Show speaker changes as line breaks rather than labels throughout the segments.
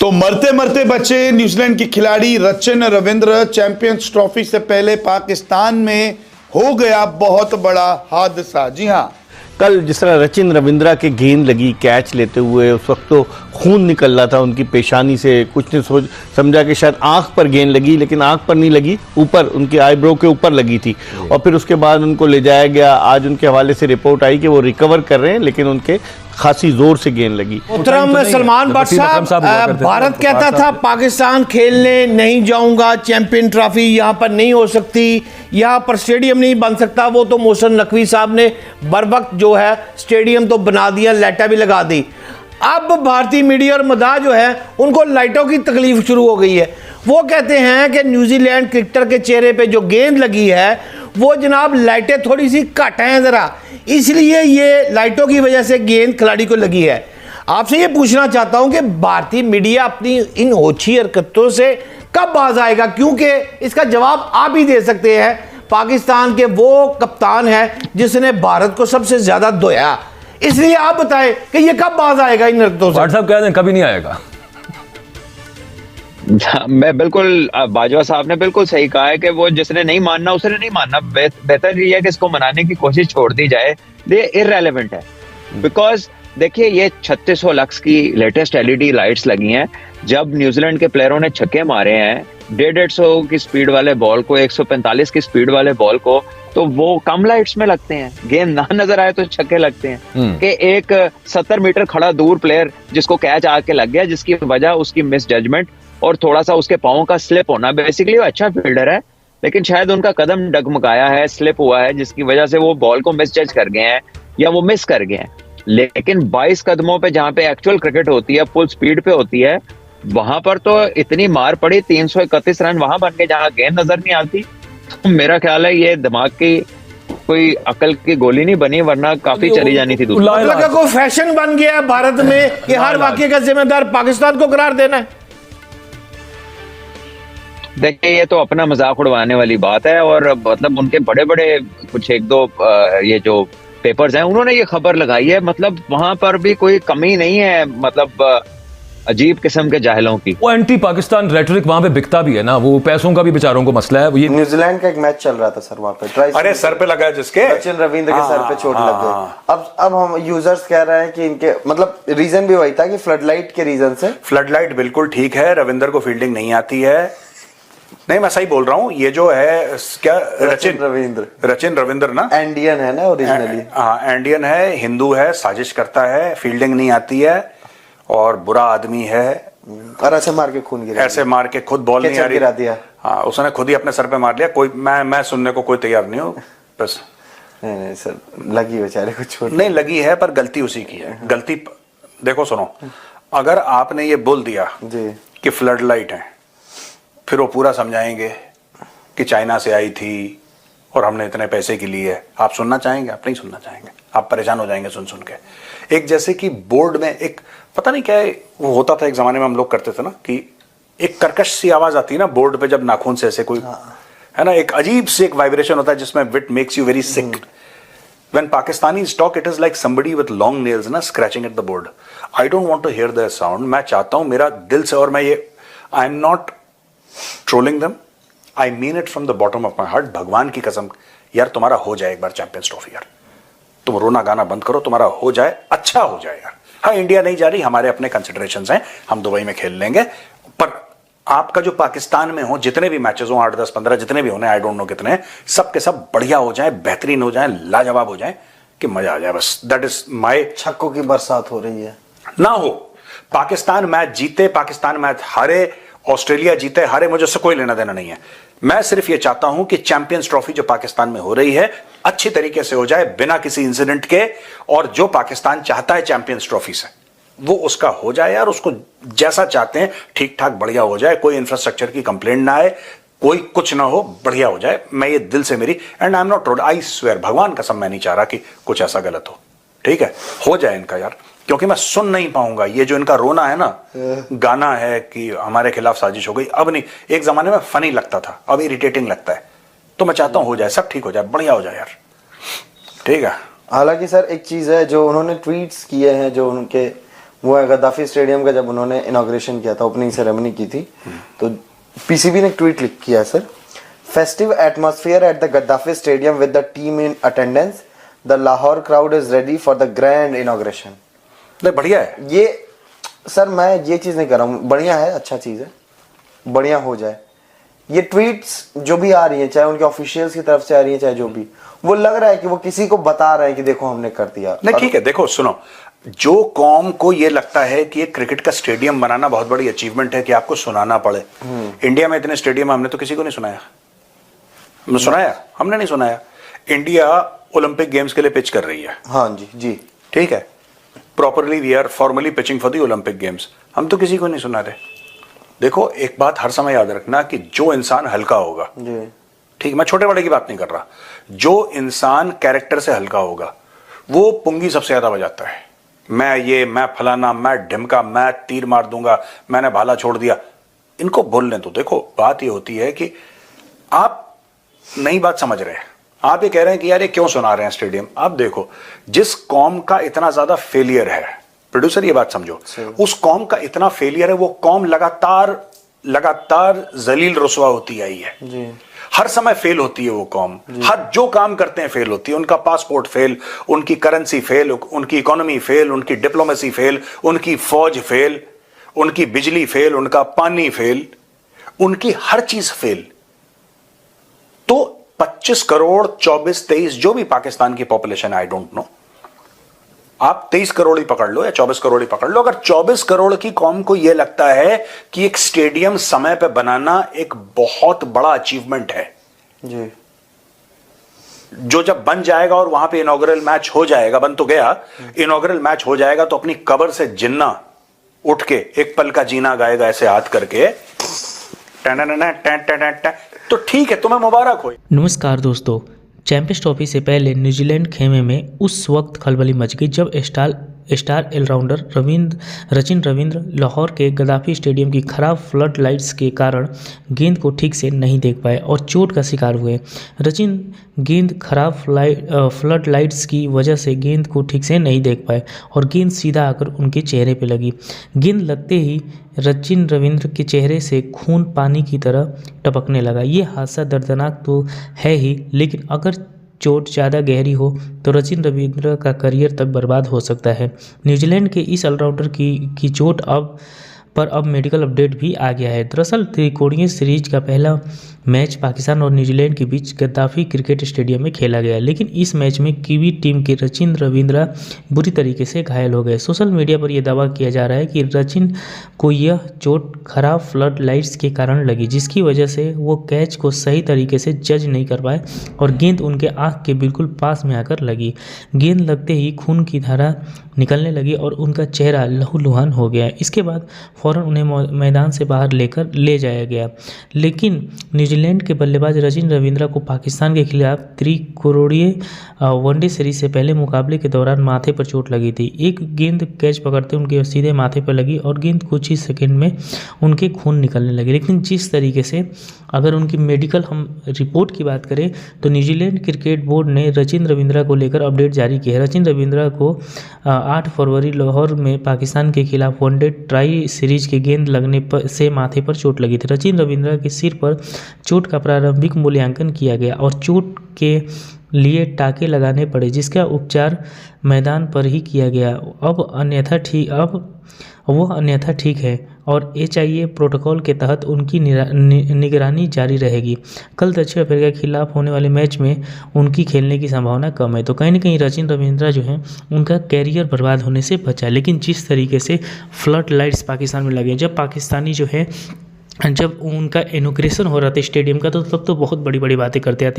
तो मरते मरते बचे न्यूजीलैंड की खिलाड़ी रचिन रविंद्र। चैंपियंस ट्रॉफी से पहले पाकिस्तान में हो गया बहुत बड़ा हादसा। जी हां,
कल जिस तरह रचिन रविंद्रा के गेंद लगी कैच लेते हुए, उस वक्त तो खून निकल रहा था उनकी पेशानी से। कुछ ने समझा कि शायद आंख पर गेंद लगी, लेकिन आंख पर नहीं लगी, ऊपर उनकी आईब्रो के ऊपर लगी थी। और फिर उसके बाद उनको ले जाया गया। आज उनके हवाले से रिपोर्ट आई कि वो रिकवर कर रहे हैं, लेकिन उनके खासी जोर से गेंद लगी।
मोहतरम सलमान बट साहब, भारत कहता था पाकिस्तान खेलने नहीं जाऊंगा, चैंपियन ट्रॉफी यहाँ पर नहीं हो सकती, यहाँ पर स्टेडियम नहीं बन सकता। वो तो मोहसिन नकवी साहब ने बर वक्त जो है स्टेडियम तो बना दिया, लाइटें भी लगा दी। अब भारतीय मीडिया और मदा जो है उनको लाइटों की तकलीफ शुरू हो गई है। वो कहते हैं कि न्यूजीलैंड क्रिकेटर के चेहरे पे जो गेंद लगी है वो जनाब लाइटें थोड़ी सी घट हैं ज़रा, इसलिए ये लाइटों की वजह से गेंद खिलाड़ी को लगी है। आपसे ये पूछना चाहता हूं कि भारतीय मीडिया अपनी इन ओछी हरकतों से कब बाज आएगा, क्योंकि इसका जवाब आप ही दे सकते हैं। पाकिस्तान के वो कप्तान है जिसने भारत को सबसे ज्यादा धोया, इसलिए आप बताएं कि ये कब बाज आएगा इन हरकतों से।
साहब कह दें कभी नहीं आएगा।
मैं बिल्कुल, बाजवा साहब ने बिल्कुल सही कहा है कि वो जिसने नहीं मानना उसने नहीं मानना। बेहतर ये है कि इसको मनाने की कोशिश छोड़ दी जाए। ये इररेलेवेंट है, बिकॉज देखिए ये 3600 लक्स की लेटेस्ट एलईडी लाइट्स लगी हैं। जब न्यूजीलैंड के प्लेयरों ने छक्के मारे हैं 150 की स्पीड वाले बॉल को, 145 की स्पीड वाले बॉल को, तो वो कम लाइट्स में लगते हैं। गेंद ना नजर आए तो छक्के लगते हैं। कि एक 70 मीटर खड़ा दूर प्लेयर जिसको कैच आके लग गया, जिसकी वजह उसकी मिस जजमेंट और थोड़ा सा उसके पाँव का स्लिप होना। बेसिकली वो अच्छा फील्डर है, लेकिन शायद उनका कदम डगमगाया है, स्लिप हुआ है, जिसकी वजह से वो बॉल को मिस जज कर गए हैं या वो मिस कर गए हैं। लेकिन 22 कदमों पे जहां पे एक्चुअल क्रिकेट होती है, फुल स्पीड पे होती है, वहां पर तो इतनी मार पड़ी, 331 रन वहां बन के जहां गेंद नजर नहीं आती। तो मेरा ख्याल है ये दिमाग की कोई अकल की गोली नहीं बनी, वरना काफी चली जानी थी।
मतलब कोई फैशन बन गया है भारत में कि हर वाकये का जिम्मेदार पाकिस्तान को करार देना है।
देखिए ये तो अपना मजाक उड़वाने वाली बात है। और मतलब उनके बड़े बड़े कुछ एक दो ये जो पेपर्स हैं उन्होंने ये खबर लगाई है, मतलब वहां पर भी कोई कमी नहीं है, मतलब अजीब किस्म के जाहिलों की।
वो एंटी पाकिस्तान रेटरिक वहां पे बिकता भी है ना, वो पैसों का भी बेचारों को मसला है। ये
न्यूजीलैंड का एक मैच चल रहा था सर वहां पे,
अरे सर पे लगा जिसके
रचिन रविंद्र के सर पे चोट लग गई। अब हम यूजर्स कह रहे हैं कि इनके मतलब रीजन भी वही था कि फ्लडलाइट के रीजन से।
फ्लडलाइट बिल्कुल ठीक है, रविंदर को फील्डिंग नहीं आती है। नहीं मैं सही बोल रहा हूँ। ये जो है क्या रचिन रविंद्र ना
इंडियन है ना ओरिजिनली।
हाँ इंडियन है, हिंदू है, साजिश करता है, फील्डिंग नहीं आती है और बुरा आदमी है।
और ऐसे मार के खून गिरा,
ऐसे मार के खुद बॉल नहीं आ रही,
गिरा दिया।
हाँ उसने खुद ही अपने सर पे मार लिया। कोई मैं सुनने को कोई तैयार नहीं हूँ बस।
नहीं सर, लगी बेचारे को चोट।
नहीं लगी है पर गलती उसी की है। गलती देखो सुनो, अगर आपने ये बोल दिया
जी
कि फ्लड लाइट है, फिर वो पूरा समझाएंगे कि चाइना से आई थी और हमने इतने पैसे की ली है। आप सुनना चाहेंगे? आप नहीं सुनना चाहेंगे, आप परेशान हो जाएंगे सुन सुन के। एक जैसे कि बोर्ड में एक पता नहीं क्या है, वो होता था एक जमाने में, हम लोग करते थे ना कि एक कर्कश सी आवाज आती है ना बोर्ड पे जब नाखून से ऐसे कोई है ना, एक अजीब से एक वाइब्रेशन होता है जिसमें with makes you very sick. When Pakistanis talk, it is like somebody with long nails ना scratching at the board. I don't want to hear their sound. मैं चाहता हूं मेरा दिल से, और मैं ये I am not trolling them. I mean it from the bottom of my heart. भगवान की कसम यार, तुम्हारा हो जाए एक बार चैंपियंस ट्रॉफी यार। तुम रोना गाना बंद करो, तुम्हारा हो जाए, अच्छा हो जाए यार। हाँ इंडिया नहीं जा रही, हमारे अपने कंसिडरेशंस हैं, हम दुबई में खेल लेंगे। पर आपका जो पाकिस्तान में हो जितने भी मैचेस हो, 8 10 15 जितने भी होने, आई डोंट नो कितने, सब के सब बढ़िया हो जाए, बेहतरीन हो जाए, लाजवाब हो जाए, कि मजा आ जाए बस। That is my.
छक्कों की बरसात हो रही है
ना हो, पाकिस्तान मैच जीते, पाकिस्तान मैच हारे, ऑस्ट्रेलिया जीते हारे, मुझे उससे कोई लेना देना नहीं है। मैं सिर्फ ये चाहता हूं कि चैंपियंस ट्रॉफी जो पाकिस्तान में हो रही है अच्छी तरीके से हो जाए, बिना किसी इंसिडेंट के, और जो पाकिस्तान चाहता है चैंपियंस ट्रॉफी से वो उसका हो जाए यार। उसको जैसा चाहते हैं ठीक ठाक बढ़िया हो जाए, कोई इंफ्रास्ट्रक्चर की कंप्लेंट ना आए, कोई कुछ ना हो, बढ़िया हो जाए। मैं ये दिल से मेरी, and I am not road, I swear, भगवान कसम मैं नहीं चाह रहा कि कुछ ऐसा गलत हो। ठीक है, हो जाए इनका यार, क्योंकि मैं सुन नहीं पाऊंगा ये जो इनका रोना है ना, गाना है कि हमारे खिलाफ साजिश हो गई। अब नहीं, एक जमाने में फनी लगता था, अब इरिटेटिंग लगता है। तो मैं चाहता हूं हो जाए, सब ठीक हो जाए, बढ़िया हो जाए यार। ठीक है।
हालांकि सर एक चीज है जो उन्होंने ट्वीट्स किए हैं, जो उनके वो है गद्दाफी स्टेडियम का, जब उन्होंने इनॉग्रेशन किया था, ओपनिंग सेरेमनी की थी, तो पीसीबी ने एक ट्वीट किया है sir, festive atmosphere at the Gaddafi stadium with the team in attendance, the Lahore crowd is ready for the grand inauguration.
बढ़िया है
ये सर, मैं ये चीज नहीं कर रहा हूँ, बढ़िया है, अच्छा चीज है, बढ़िया हो जाए। ये ट्वीट्स जो भी आ रही है, चाहे उनके ऑफिशियल्स की तरफ से आ रही है, चाहे जो भी, वो लग रहा है कि वो किसी को बता रहे हैं कि देखो हमने कर दिया।
नहीं ठीक है, देखो सुनो, जो कौम को ये लगता है कि एक क्रिकेट का स्टेडियम बनाना बहुत बड़ी अचीवमेंट है कि आपको सुनाना पड़े। इंडिया में इतने स्टेडियम हमने तो किसी को नहीं सुनाया, हमने नहीं सुनाया। इंडिया ओलंपिक गेम्स के लिए पिच कर रही है,
हाँ जी जी,
ठीक है, properly we are formally pitching for the Olympic games, हम तो किसी को नहीं सुना रहे। देखो एक बात हर समय याद रखना कि जो इंसान हल्का होगा, ठीक, मैं छोटे बड़े की बात नहीं कर रहा, जो इंसान कैरेक्टर से हल्का होगा वो पुंगी सबसे ज्यादा बजाता है। मैं फलाना, मैं ढिमका, मैं तीर मार दूंगा, मैंने भाला छोड़ दिया, इनको बोलने तो। देखो बात ये होती है कि आप नई बात समझ रहे हैं, आप ये कह रहे हैं कि यार ये क्यों सुना रहे हैं स्टेडियम। आप देखो जिस कौम का इतना ज्यादा फेलियर है, प्रोड्यूसर ये बात समझो, उस कौम का इतना फेलियर है, वो कौम लगातार जलील रुसवा होती आई है जी। हर समय फेल होती है वो कौम, हर जो काम करते हैं फेल होती है। उनका पासपोर्ट फेल, उनकी करेंसी फेल, उनकी इकोनॉमी फेल, उनकी डिप्लोमेसी फेल, उनकी फौज फेल, उनकी बिजली फेल, उनका पानी फेल, उनकी हर चीज फेल। तो 25 करोड़ 24-23 जो भी पाकिस्तान की पॉपुलेशन है, आई डोंट नो, आप 23 करोड़ ही पकड़ लो या 24 करोड़ ही पकड़ लो, अगर 24 करोड़ की कौम को यह लगता है कि एक स्टेडियम समय पे बनाना एक बहुत बड़ा अचीवमेंट है
जी,
जो जब बन जाएगा और वहां पे इनॉग्रल मैच हो जाएगा, बन तो गया, इनॉग्रल मैच हो जाएगा तो अपनी कब्र से जिन्ना उठ के एक पल का जीना गाएगा ऐसे हाथ करके, तो ठीक है, तुम्हें मुबारक हो।
नमस्कार दोस्तों, चैंपियंस ट्रॉफी से पहले न्यूजीलैंड खेमे में उस वक्त खलबली मच गई जब स्टार ऑलराउंडर रचिन रविंद्र लाहौर के गद्दाफी स्टेडियम की खराब फ्लड लाइट्स के कारण गेंद को ठीक से नहीं देख पाए और चोट का शिकार हुए। रचिन गेंद खराब फ्लड लाइट्स की वजह से गेंद को ठीक से नहीं देख पाए और गेंद सीधा आकर उनके चेहरे पर लगी। गेंद लगते ही रचिन रविंद्र के चेहरे से खून पानी की तरह टपकने लगा। ये हादसा दर्दनाक तो है ही, लेकिन अगर चोट ज़्यादा गहरी हो तो रचिन रविंद्र का करियर तक बर्बाद हो सकता है। न्यूजीलैंड के इस ऑलराउंडर की चोट अब मेडिकल अपडेट भी आ गया है। दरअसल त्रिकोणीय सीरीज का पहला मैच पाकिस्तान और न्यूजीलैंड के बीच गद्दाफी क्रिकेट स्टेडियम में खेला गया, लेकिन इस मैच में कीवी टीम के रचिन रविंद्रा बुरी तरीके से घायल हो गए। सोशल मीडिया पर यह दावा किया जा रहा है कि रचिन को यह चोट खराब फ्लड लाइट्स के कारण लगी, जिसकी वजह से वो कैच को सही तरीके से जज नहीं कर पाए और गेंद उनके आँख के बिल्कुल पास में आकर लगी। गेंद लगते ही खून की धारा निकलने लगी और उनका चेहरा लहूलुहान हो गया। इसके बाद फौरन उन्हें मैदान से बाहर ले जाया गया, लेकिन न्यूजीलैंड के बल्लेबाज रचिन रविंद्रा को पाकिस्तान के खिलाफ त्रिकोणीय वनडे सीरीज से पहले मुकाबले के दौरान माथे पर चोट लगी थी। एक गेंद कैच पकड़ते उनके सीधे माथे पर लगी और गेंद कुछ ही सेकंड में उनके खून निकलने लगे। लेकिन जिस तरीके से अगर उनकी मेडिकल हम रिपोर्ट की बात करें तो न्यूजीलैंड क्रिकेट बोर्ड ने रचिन रविंद्रा को लेकर अपडेट जारी किया है। रचिन रविंद्रा को 8 फरवरी लाहौर में पाकिस्तान के खिलाफ वनडे ट्राई सीरीज के गेंद लगने से माथे पर चोट लगी थी। रचिन रविंद्रा के सिर पर चोट का प्रारंभिक मूल्यांकन किया गया और चोट के लिए टाके लगाने पड़े, जिसका उपचार मैदान पर ही किया गया। वो अन्यथा ठीक है और HIA प्रोटोकॉल के तहत उनकी निगरानी जारी रहेगी। कल दक्षिण अफ्रीका के खिलाफ होने वाले मैच में उनकी खेलने की संभावना कम है। तो कहीं ना कहीं रचिन रविंद्रा जो है उनका कैरियर बर्बाद होने से बचा। लेकिन जिस तरीके से फ्लड लाइट्स पाकिस्तान में लगे, जब पाकिस्तानी जो है जब उनका इनॉग्रेशन हो रहा था स्टेडियम का, तो तब तो बहुत बड़ी बड़ी बातें कर रहे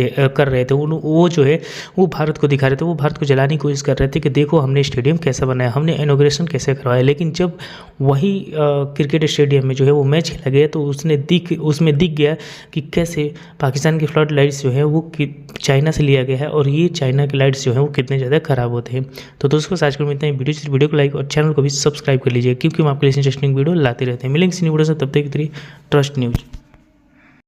थे। वो जो है वो भारत को दिखा रहे थे, वो भारत को जलाने की कोशिश कर रहे थे कि देखो हमने स्टेडियम कैसा बनाया, हमने इनॉग्रेशन कैसे करवाया। लेकिन जब वही क्रिकेट स्टेडियम में जो है वो मैच खेला गया तो उसमें दिख गया कि कैसे पाकिस्तान की फ्लड लाइट्स जो है वो चाइना से लिया गया है और ये चाइना के लाइट्स जो है वो कितने ज़्यादा ख़राब होते हैं। तो दोस्तों आज को मिलते हैं वीडियो को लाइक और चैनल को भी सब्सक्राइब कर लीजिए, क्योंकि हम आपके लिए इंटरेस्टिंग वीडियो लाते रहते हैं। मिलेंगे इस वीडियो से, तब तक के लिए ट्रस्ट न्यूज़।